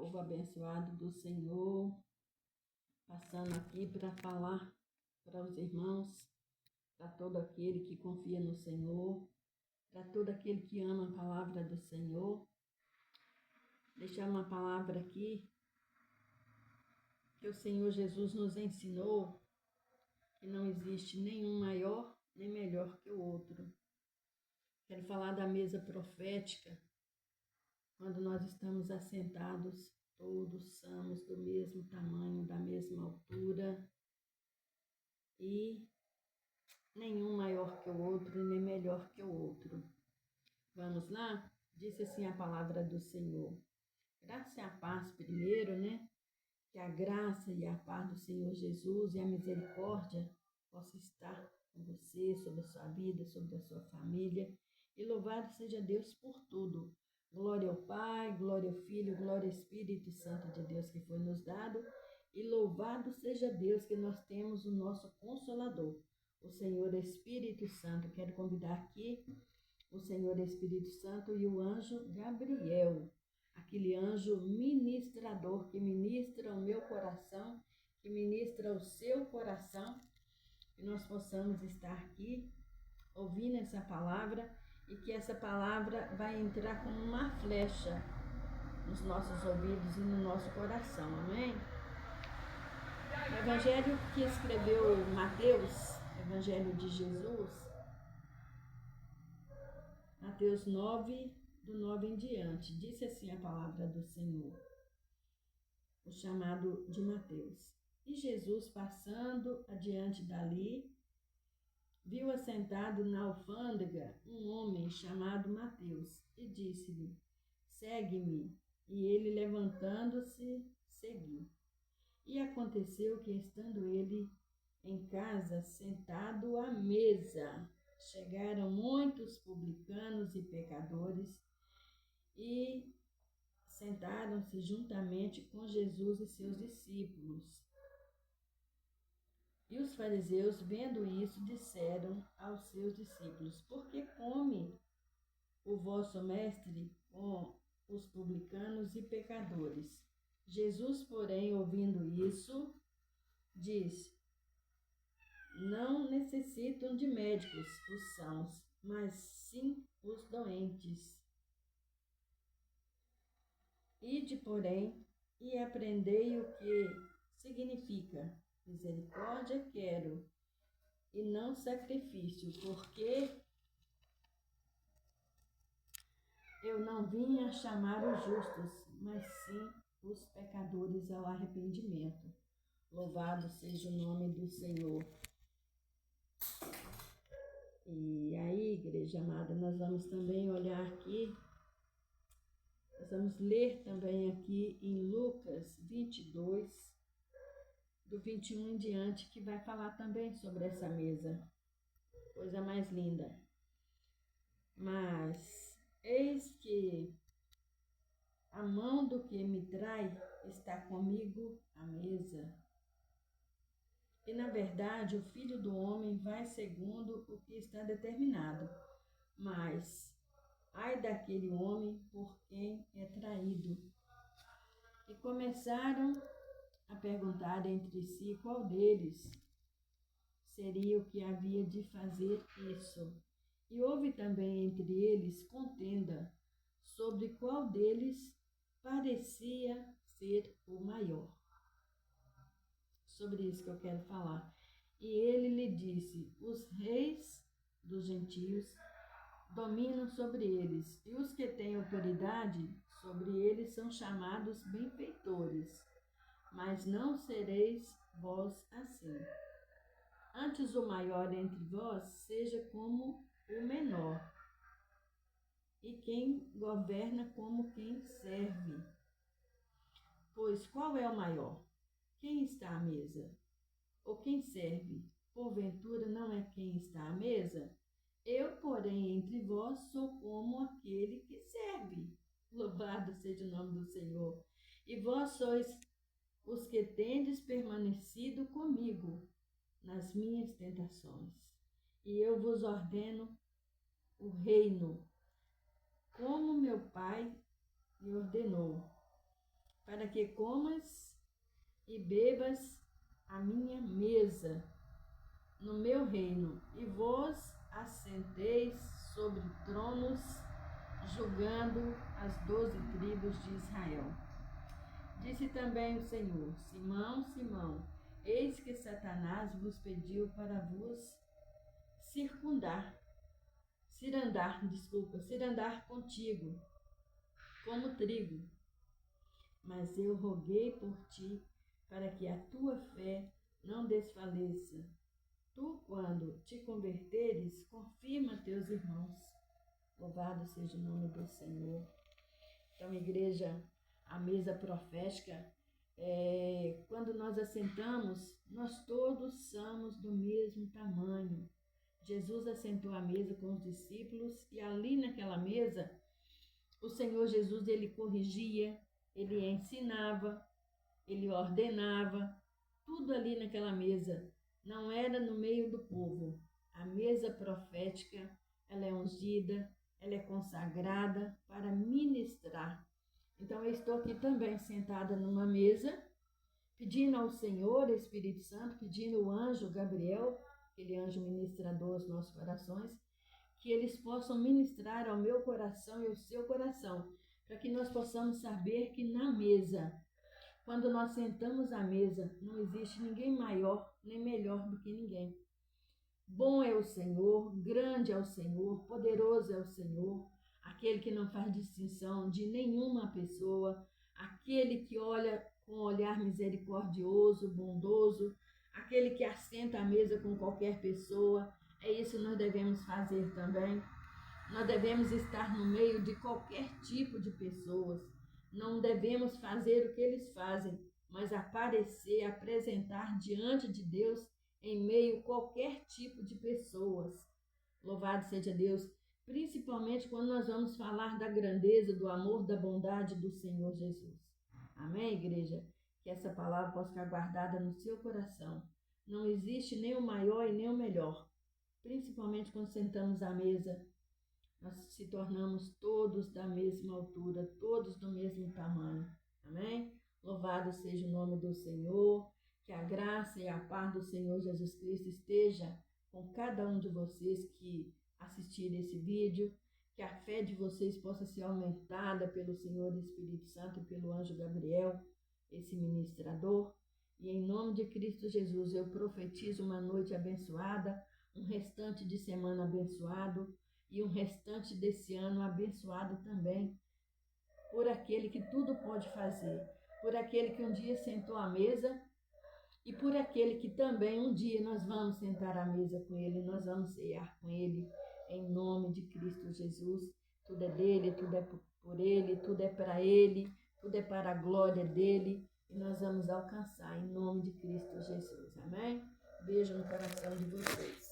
povo abençoado do Senhor, passando aqui para falar para os irmãos, para todo aquele que confia no Senhor, para todo aquele que ama a palavra do Senhor. Deixar uma palavra aqui que o Senhor Jesus nos ensinou que não existe nenhum maior nem melhor que o outro. Quero falar da mesa profética, quando nós estamos assentados, todos somos do mesmo tamanho, da mesma altura, e nenhum maior que o outro e nem melhor que o outro. Vamos lá? Disse assim a palavra do Senhor. Graça e a paz primeiro, né? Que a graça e a paz do Senhor Jesus e a misericórdia possa estar com você, sobre a sua vida, sobre a sua família. E louvado seja Deus por tudo. Glória ao Pai, glória ao Filho, glória ao Espírito Santo de Deus que foi nos dado. E louvado seja Deus que nós temos o nosso Consolador, o Senhor Espírito Santo. Quero convidar aqui o Senhor Espírito Santo e o anjo Gabriel, aquele anjo ministrador que ministra o meu coração, que ministra o seu coração, que nós possamos estar aqui ouvindo essa palavra e que essa palavra vai entrar como uma flecha nos nossos ouvidos e no nosso coração, amém? O evangelho que escreveu Mateus, evangelho de Jesus, Mateus 9, do 9 em diante, disse assim a palavra do Senhor, o chamado de Mateus. E Jesus, passando adiante dali, viu assentado na alfândega um homem chamado Mateus e disse-lhe: segue-me. E ele, levantando-se, seguiu. E aconteceu que, estando ele em casa, sentado à mesa, chegaram muitos publicanos e pecadores e sentaram-se juntamente com Jesus e seus discípulos. E os fariseus, vendo isso, disseram aos seus discípulos: por que come o vosso mestre com os publicanos e pecadores? Jesus, porém, ouvindo isso, disse: não necessitam de médicos os sãos, mas sim os doentes. Ide, porém, e aprendei o que significa: misericórdia quero, e não sacrifício, porque eu não vim a chamar os justos, mas sim os pecadores ao arrependimento. Louvado seja o nome do Senhor. E aí, igreja amada, nós vamos também olhar aqui, nós vamos ler também aqui em Lucas 22, do 21 em diante, que vai falar também sobre essa mesa. Coisa mais linda. Mas eis que a mão do que me trai está comigo à mesa. E, na verdade, o Filho do Homem vai segundo o que está determinado. Mas, ai daquele homem por quem é traído. E começaram a perguntar entre si qual deles seria o que havia de fazer isso. E houve também entre eles contenda sobre qual deles parecia ser o maior. Sobre isso que eu quero falar. E ele lhe disse: os reis dos gentios dominam sobre eles, e os que têm autoridade sobre eles são chamados benfeitores. Mas não sereis vós assim. Antes o maior entre vós seja como o menor, e quem governa como quem serve. Pois qual é o maior? Quem está à mesa? Ou quem serve? Porventura não é quem está à mesa? Eu, porém, entre vós sou como aquele que serve. Louvado seja o nome do Senhor. E vós sois os que tendes permanecido comigo nas minhas tentações. E eu vos ordeno o reino, como meu Pai me ordenou. para que comas e bebas a minha mesa no meu reino, e vos assenteis sobre tronos, julgando as 12 tribos de Israel. Disse também o Senhor: Simão, Simão, eis que Satanás vos pediu para vos cirandar contigo, como trigo. Mas eu roguei por ti, para que a tua fé não desfaleça. Tu, quando te converteres, confirma teus irmãos. Louvado seja o nome do Senhor. Então, igreja, a mesa profética, quando nós assentamos, nós todos somos do mesmo tamanho. Jesus assentou à mesa com os discípulos e ali naquela mesa, o Senhor Jesus, ele corrigia, ele ensinava, ele ordenava, tudo ali naquela mesa. Não era no meio do povo. A mesa profética, ela é ungida, ela é consagrada para ministrar. Então, eu estou aqui também sentada numa mesa, pedindo ao Senhor, Espírito Santo, pedindo ao anjo Gabriel, aquele anjo ministrador aos nossos corações, que eles possam ministrar ao meu coração e ao seu coração, para que nós possamos saber que na mesa, quando nós sentamos à mesa, não existe ninguém maior nem melhor do que ninguém. Bom é o Senhor, grande é o Senhor, poderoso é o Senhor, aquele que não faz distinção de nenhuma pessoa, aquele que olha com olhar misericordioso, bondoso, aquele que assenta à mesa com qualquer pessoa. É isso que nós devemos fazer também. Nós devemos estar no meio de qualquer tipo de pessoas. Não devemos fazer o que eles fazem, mas aparecer, apresentar diante de Deus em meio a qualquer tipo de pessoas. Louvado seja Deus, principalmente quando nós vamos falar da grandeza, do amor, da bondade do Senhor Jesus. Amém, igreja? Que essa palavra possa ficar guardada no seu coração. Não existe nem o maior e nem o melhor. Principalmente quando sentamos à mesa, nós se tornamos todos da mesma altura, todos do mesmo tamanho. Amém? Louvado seja o nome do Senhor. Que a graça e a paz do Senhor Jesus Cristo esteja com cada um de vocês que assistirem esse vídeo. Que a fé de vocês possa ser aumentada pelo Senhor Espírito Santo e pelo anjo Gabriel, esse ministrador. E em nome de Cristo Jesus, eu profetizo uma noite abençoada, um restante de semana abençoado e um restante desse ano abençoado também, por aquele que tudo pode fazer, por aquele que um dia sentou à mesa e por aquele que também um dia nós vamos sentar à mesa com ele, nós vamos cear com ele, em nome de Cristo Jesus. Tudo é dele, tudo é por ele, tudo é para ele, tudo é para a glória dele, e nós vamos alcançar em nome de Cristo Jesus. Amém? Beijo no coração de vocês.